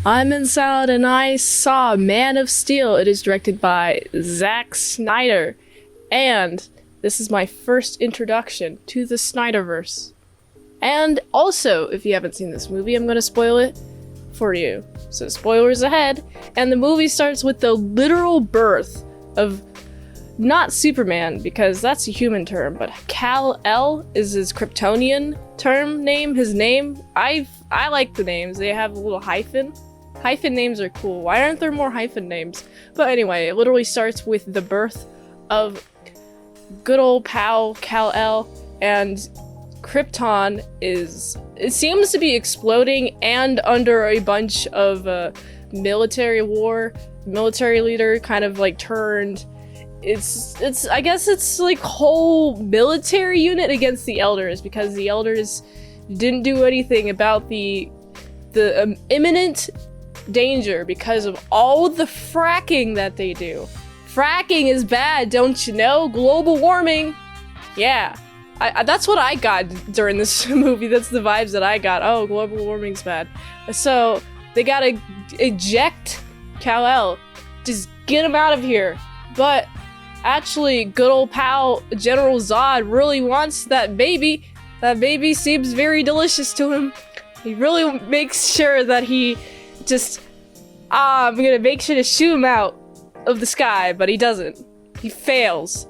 I'm in Salad and I saw Man of Steel. It is directed by Zack Snyder. And this is my first introduction to the Snyderverse. And also, if you haven't seen this movie, I'm going to spoil it for you. So spoilers ahead. And the movie starts with the literal birth of not Superman, because that's a human term, but Kal-El is his Kryptonian name, his name. I like the names. They have a little hyphen. Hyphen names are cool. Why aren't there more hyphen names? But anyway, it literally starts with the birth of good old pal Kal-El, and Krypton it seems to be exploding and under a bunch of military war. Military leader kind of like turned. It's I guess it's like whole military unit against the Elders, because the Elders didn't do anything about the imminent danger because of all the fracking that they do. Fracking is bad, don't you know? Global warming. Yeah. That's what I got during this movie. That's the vibes that I got. Oh, global warming's bad. So they gotta eject Kal-El. Just get him out of here. But actually, good old pal General Zod really wants that baby. That baby seems very delicious to him. He really makes sure that he just... I'm gonna make sure to shoot him out of the sky, but he doesn't. He fails.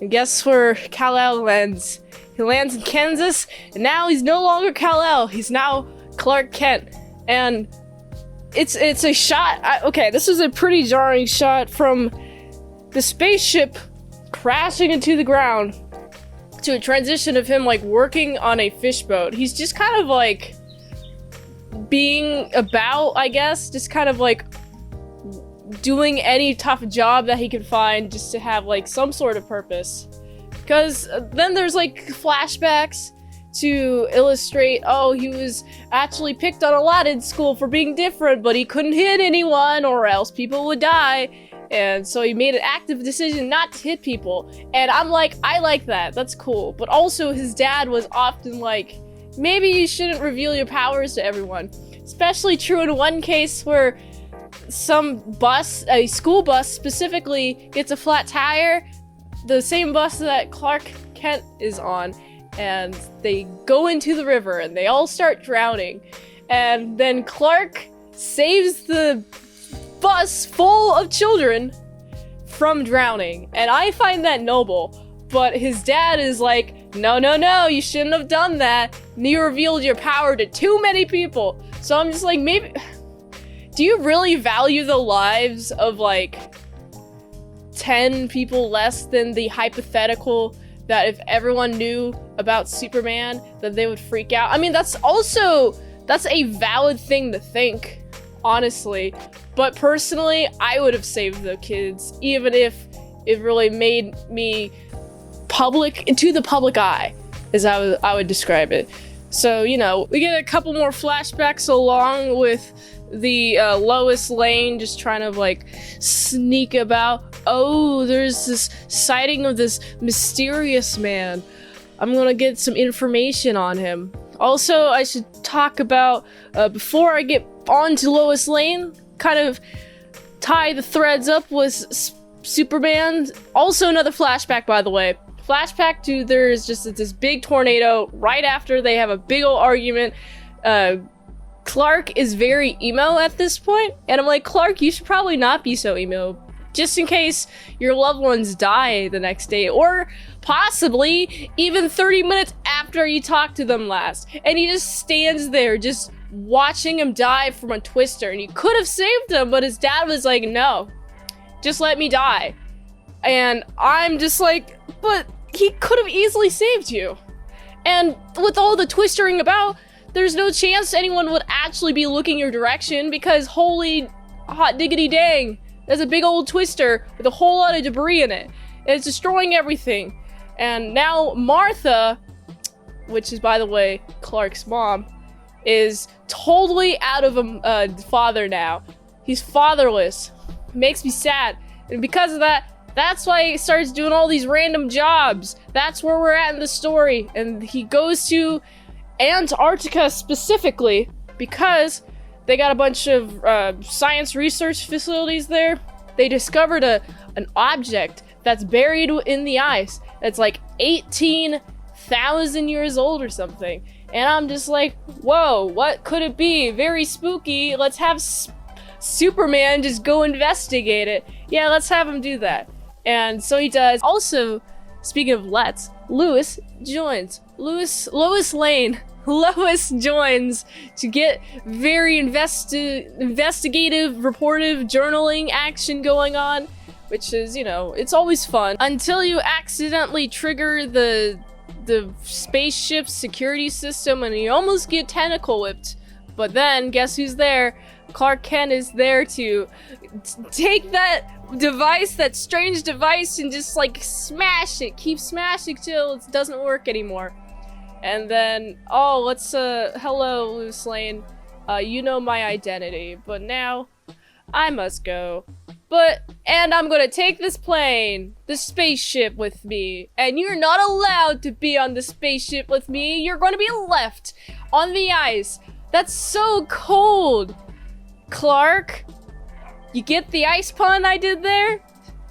And guess where Kal-El lands? He lands in Kansas, and now he's no longer Kal-El. He's now Clark Kent. And it's a shot... okay, this is a pretty jarring shot from the spaceship crashing into the ground to a transition of him like working on a fish boat. He's just kind of like being about, I guess, just kind of like doing any tough job that he could find just to have like some sort of purpose. Because then there's like flashbacks to illustrate, oh, he was actually picked on Aladdin school for being different, but he couldn't hit anyone or else people would die. And so he made an active decision not to hit people. And I'm like, I like that. That's cool. But also his dad was often like, maybe you shouldn't reveal your powers to everyone. Especially true in one case where some bus, a school bus specifically, gets a flat tire. The same bus that Clark Kent is on. And they go into the river and they all start drowning. And then Clark saves the bus full of children from drowning, and I find that noble. But his dad is like, no, you shouldn't have done that. You revealed your power to too many people. So I'm just like, maybe, do you really value the lives of like 10 people less than the hypothetical that if everyone knew about Superman that they would freak out? I mean, that's a valid thing to think, honestly. But personally, I would have saved the kids, even if it really made me public, to the public eye, as I would describe it. So, you know, we get a couple more flashbacks along with the Lois Lane just trying to like sneak about. Oh, there's this sighting of this mysterious man. I'm gonna get some information on him. Also, I should talk about, before I get on to Lois Lane, kind of tie the threads up with Superman. Also another flashback, by the way. Flashback to there's just this big tornado right after they have a big old argument. Clark is very emo at this point, and I'm like, Clark, you should probably not be so emo, just in case your loved ones die the next day, or possibly even 30 minutes after you talked to them last. And he just stands there just watching him die from a twister, and he could have saved him, but his dad was like, no, just let me die. And I'm just like, but he could have easily saved you. And with all the twistering about, there's no chance anyone would actually be looking your direction, because holy hot diggity dang, there's a big old twister with a whole lot of debris in it. And it's destroying everything. And now Martha, which is, by the way, Clark's mom, is totally out of a father now. He's fatherless. It makes me sad. And because of that, that's why he starts doing all these random jobs. That's where we're at in the story. And he goes to Antarctica specifically because They got a bunch of science research facilities there. They discovered an object that's buried in the ice that's like 18,000 years old or something. And I'm just like, whoa, what could it be? Very spooky. Let's have Superman just go investigate it. Yeah, let's have him do that. And so he does. Also, speaking of Lois joins. Lois Lane. Lois joins to get very investigative, reportive, journaling action going on, which is, you know, it's always fun. Until you accidentally trigger the spaceship's security system and you almost get tentacle whipped. But then, guess who's there? Clark Kent is there to take that device, that strange device, and just like smash it. Keep smashing till it doesn't work anymore. And then, oh, let's, hello, Lois Lane. You know my identity, but now I must go. And I'm gonna take this plane, the spaceship with me, and you're not allowed to be on the spaceship with me. You're gonna be left on the ice. That's so cold. Clark, you get the ice pun I did there?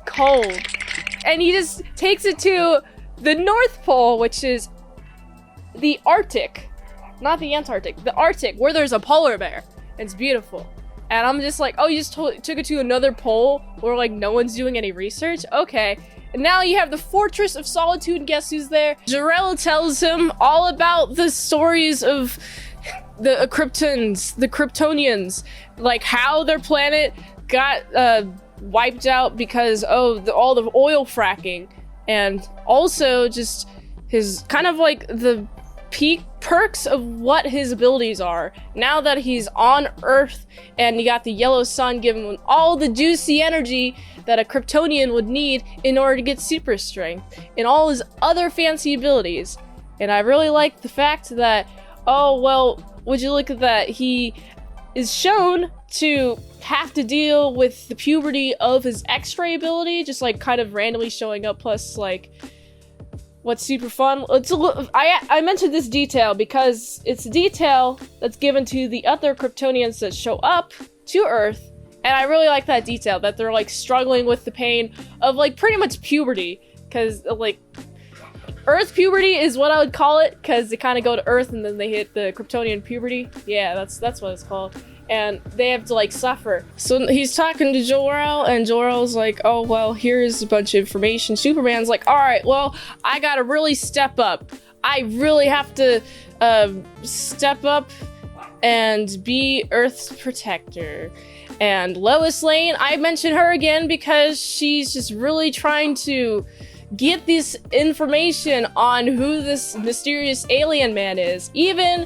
Cold. And he just takes it to the North Pole, which is the Arctic. Not the Antarctic, the Arctic, where there's a polar bear. It's beautiful. And I'm just like, oh, you just took it to another pole where like no one's doing any research? Okay. And now you have the Fortress of Solitude, and guess who's there? Jor-El tells him all about the stories of the Kryptons, the Kryptonians, like how their planet got wiped out because all the oil fracking, and also just his kind of like the peak perks of what his abilities are now that he's on Earth, and you got the yellow sun giving him all the juicy energy that a Kryptonian would need in order to get super strength and all his other fancy abilities. And I really like the fact that, oh well, would you look at that, he is shown to have to deal with the puberty of his X-ray ability, just like kind of randomly showing up, plus like what's super fun. I mentioned this detail because it's a detail that's given to the other Kryptonians that show up to Earth, and I really like that detail, that they're like struggling with the pain of like pretty much puberty, because like Earth puberty is what I would call it, because they kind of go to Earth and then they hit the Kryptonian puberty. Yeah, that's what it's called. And they have to like suffer. So he's talking to Jor-El, and Jor-El's like, oh well, here's a bunch of information. Superman's like, all right, well, I gotta really step up. I really have to step up and be Earth's protector. And Lois Lane, I mention her again because she's just really trying to get this information on who this mysterious alien man is. Even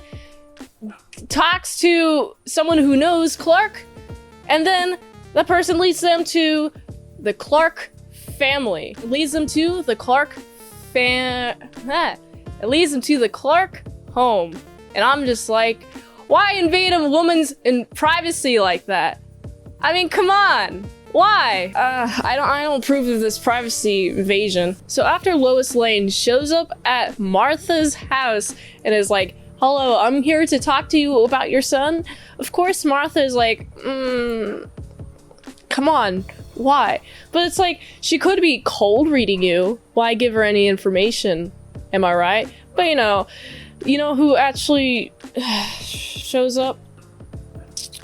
talks to someone who knows Clark, and then that person leads them to the Clark family. It leads them to the Clark It leads them to the Clark home. And I'm just like, why invade a woman's privacy like that? I mean, come on. Why? I don't approve of this privacy invasion. So after Lois Lane shows up at Martha's house and is like, hello, I'm here to talk to you about your son. Of course, Martha is like, come on, why? But it's like, she could be cold reading you. Why give her any information? Am I right? But you know who actually shows up?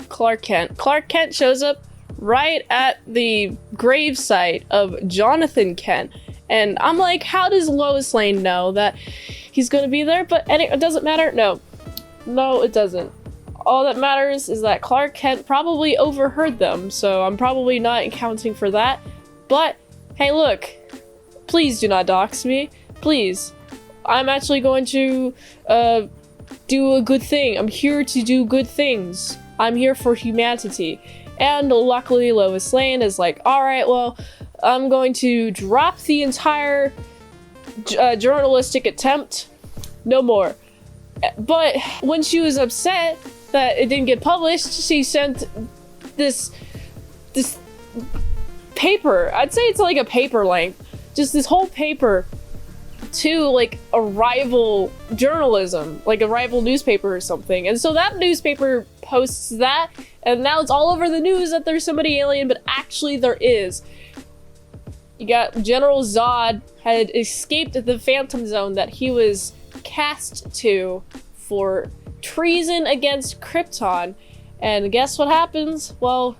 Clark Kent. Clark Kent shows up right at the gravesite of Jonathan Kent. And I'm like, how does Lois Lane know that he's gonna be there? But it doesn't matter. No, it doesn't. All that matters is that Clark Kent probably overheard them, so I'm probably not accounting for that. But hey, look, please do not dox me. Please. I'm actually going to do a good thing. I'm here to do good things. I'm here for humanity. And luckily Lois Lane is like, alright, well, I'm going to drop the entire journalistic attempt. No more. But when she was upset that it didn't get published, she sent this paper. I'd say it's like a paper length. Just this whole paper to like a rival journalism, like a rival newspaper or something. And so that newspaper posts that, and now it's all over the news that there's somebody alien, but actually there is. You got General Zod had escaped the Phantom Zone that he was cast to for treason against Krypton. And guess what happens? Well,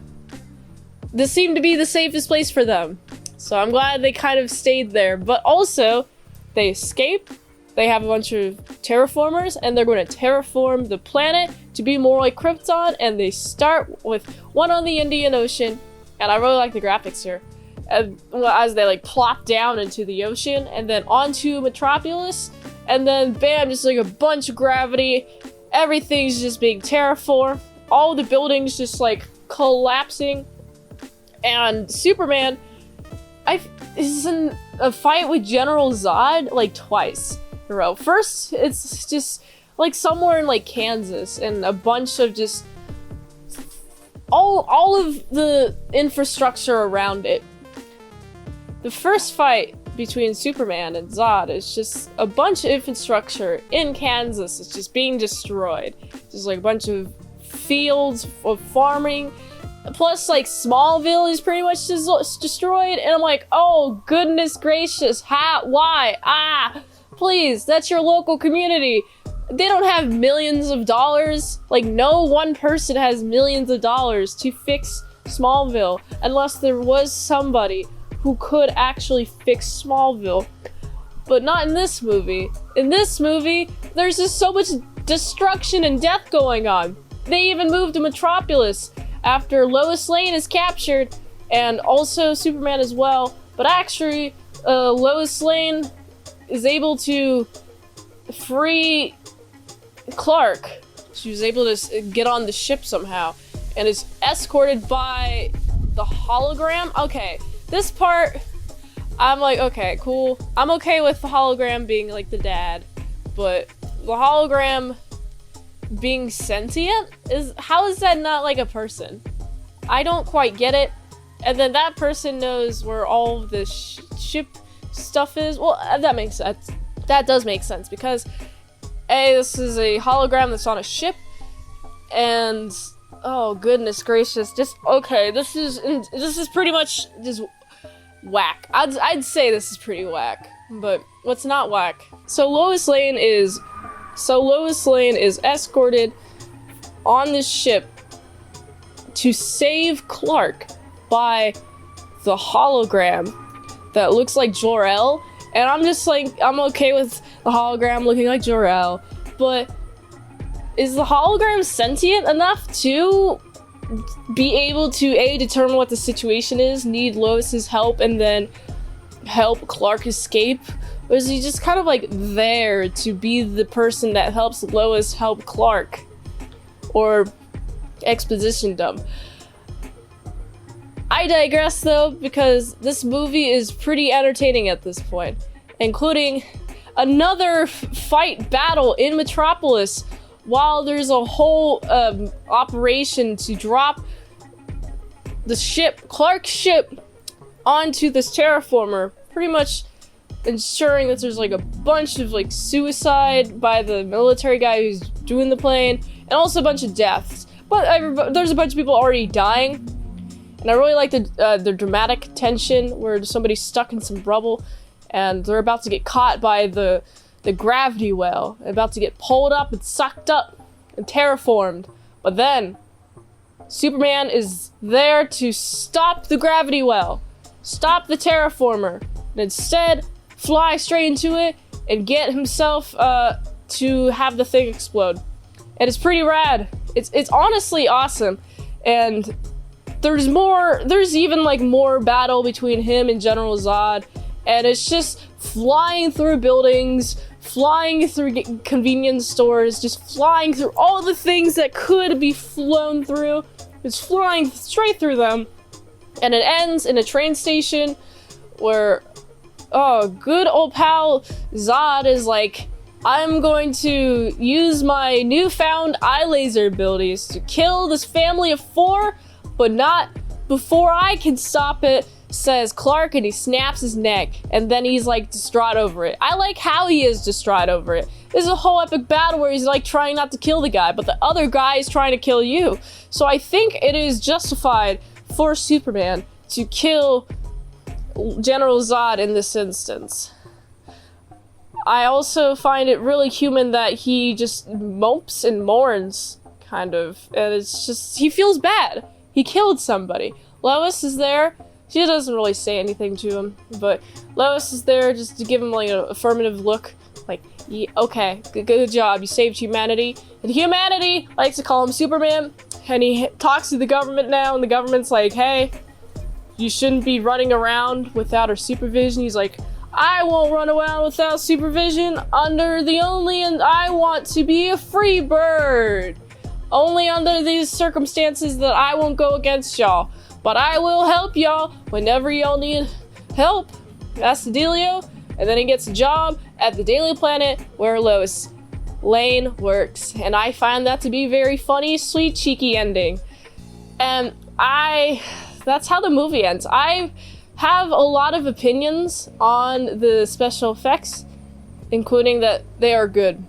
this seemed to be the safest place for them. So I'm glad they kind of stayed there. But also, they escape, they have a bunch of terraformers, and they're going to terraform the planet to be more like Krypton, and they start with one on the Indian Ocean, and I really like the graphics here. As they like plop down into the ocean and then onto Metropolis, and then bam, just like a bunch of gravity, everything's just being terraformed, all the buildings just like collapsing, and Superman is in a fight with General Zod like twice in a row. First, it's just like somewhere in like Kansas, and a bunch of just all of the infrastructure around it. The first fight between Superman and Zod is just a bunch of infrastructure in Kansas. It's just being destroyed. Just like a bunch of fields of farming. Plus, like, Smallville is pretty much destroyed. And I'm like, oh, goodness gracious. How? Why? Please, that's your local community. They don't have millions of dollars. Like, no one person has millions of dollars to fix Smallville. Unless there was somebody who could actually fix Smallville. But not in this movie. In this movie, there's just so much destruction and death going on. They even moved to Metropolis after Lois Lane is captured, and also Superman as well. But actually, Lois Lane is able to free Clark. She was able to get on the ship somehow, and is escorted by the hologram. Okay. This part, I'm like, okay, cool. I'm okay with the hologram being like the dad, but the hologram being sentient how is that not like a person? I don't quite get it. And then that person knows where all of the ship stuff is. Well, that makes sense. That does make sense because this is a hologram that's on a ship, and oh goodness gracious, just okay. This is pretty much just whack. I'd say this is pretty whack, but what's not whack? So Lois Lane is escorted on this ship to save Clark by the hologram that looks like Jor-El, and I'm just like, I'm okay with the hologram looking like Jor-El, but is the hologram sentient enough to be able to determine what the situation is, need Lois's help, and then help Clark escape? Or is he just kind of like there to be the person that helps Lois help Clark? Or exposition dump? I digress though, because this movie is pretty entertaining at this point, including another fight battle in Metropolis while there's a whole operation to drop the ship, Clark's ship, onto this terraformer, pretty much ensuring that there's like a bunch of like suicide by the military guy who's doing the plane, and also a bunch of deaths. But there's a bunch of people already dying, and I really like the dramatic tension where somebody's stuck in some rubble, and they're about to get caught by the gravity well, about to get pulled up and sucked up and terraformed. But then Superman is there to stop the gravity well, stop the terraformer, and instead fly straight into it and get himself to have the thing explode. And it's pretty rad. It's honestly awesome. And there's even like more battle between him and General Zod, and it's just flying through buildings, flying through convenience stores, just flying through all the things that could be flown through. It's flying straight through them, and it ends in a train station where, oh, good old pal Zod is like, I'm going to use my newfound eye laser abilities to kill this family of 4, but not before I can stop it. says Clark and he snaps his neck, and then he's like distraught over it. I like how he is distraught over it. There's a whole epic battle where he's like trying not to kill the guy, but the other guy is trying to kill you. So I think it is justified for Superman to kill General Zod in this instance. I also find it really human that he just mopes and mourns, kind of, and it's just, he feels bad. He killed somebody. Lois is there. She doesn't really say anything to him, but Lois is there just to give him like an affirmative look, like, yeah, okay, good job, you saved humanity. And humanity likes to call him Superman, and he talks to the government now, and the government's like, hey, you shouldn't be running around without our supervision. He's like, I won't run around without supervision under the only, and I want to be a free bird. Only under these circumstances that I won't go against y'all. But I will help y'all whenever y'all need help. That's the dealio. And then he gets a job at the Daily Planet where Lois Lane works. And I find that to be a very funny, sweet, cheeky ending. And that's how the movie ends. I have a lot of opinions on the special effects, including that they are good.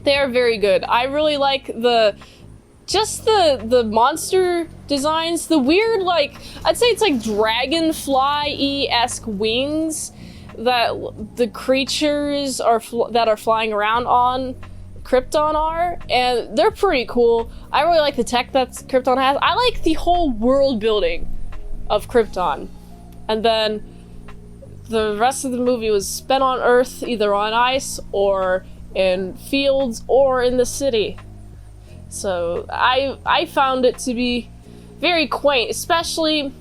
They are very good. I really like the monster designs, the weird, like, I'd say it's like dragonfly-esque wings that the creatures that are flying around on Krypton are, and they're pretty cool. I really like the tech that Krypton has. I like the whole world building of Krypton. And then the rest of the movie was spent on Earth, either on ice or in fields or in the city. So I found it to be very quaint, especially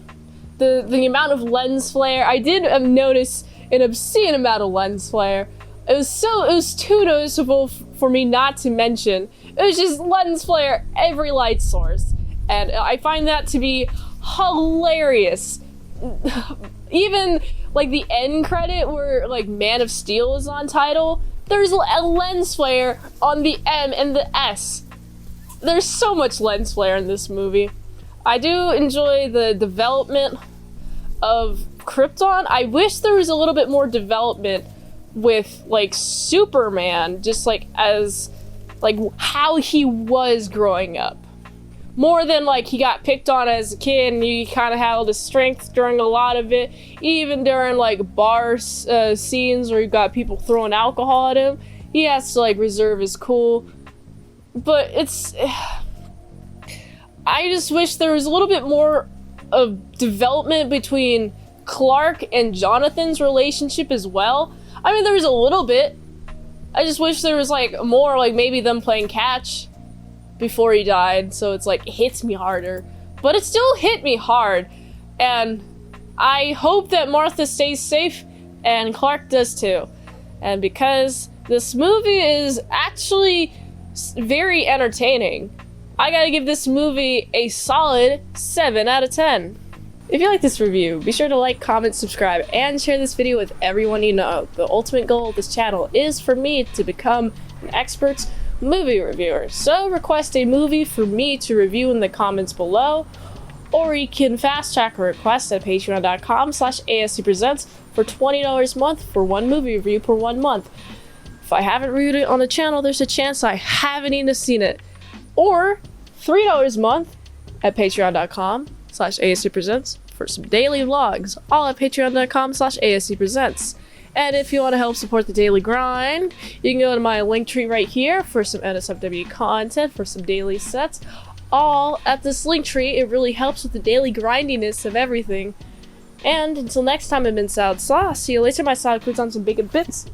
the amount of lens flare. I did notice an obscene amount of lens flare. It was too noticeable for me not to mention. It was just lens flare every light source, and I find that to be hilarious. Even like the end credit where like Man of Steel is on title, there's a lens flare on the M and the S. There's so much lens flare in this movie. I do enjoy the development of Krypton. I wish there was a little bit more development with like Superman, just like as like how he was growing up. More than like he got picked on as a kid and he kind of held his strength during a lot of it. Even during like bar scenes where you got people throwing alcohol at him, he has to like reserve his cool. But I just wish there was a little bit more of development between Clark and Jonathan's relationship as well. I mean, there was a little bit. I just wish there was like more, like maybe them playing catch before he died, so it's like it hits me harder. But it still hit me hard, and I hope that Martha stays safe and Clark does too. And because this movie is actually very entertaining, I gotta give this movie a solid 7 out of 10. If you like this review, be sure to like, comment, subscribe, and share this video with everyone you know. The ultimate goal of this channel is for me to become an expert movie reviewer. So request a movie for me to review in the comments below, or you can fast track a request at patreon.com/ASCpresents for $20 a month for one movie review per 1 month. If I haven't reviewed it on the channel, there's a chance I haven't even seen it. Or $3 a month at patreon.com/ASCpresents for some daily vlogs, all at patreon.com/ASCpresents. And if you want to help support the daily grind, you can go to my link tree right here for some NSFW content, for some daily sets, all at this link tree. It really helps with the daily grindiness of everything. And until next time, I've been Salad Sauce. See you later. My salad includes on some bacon bits.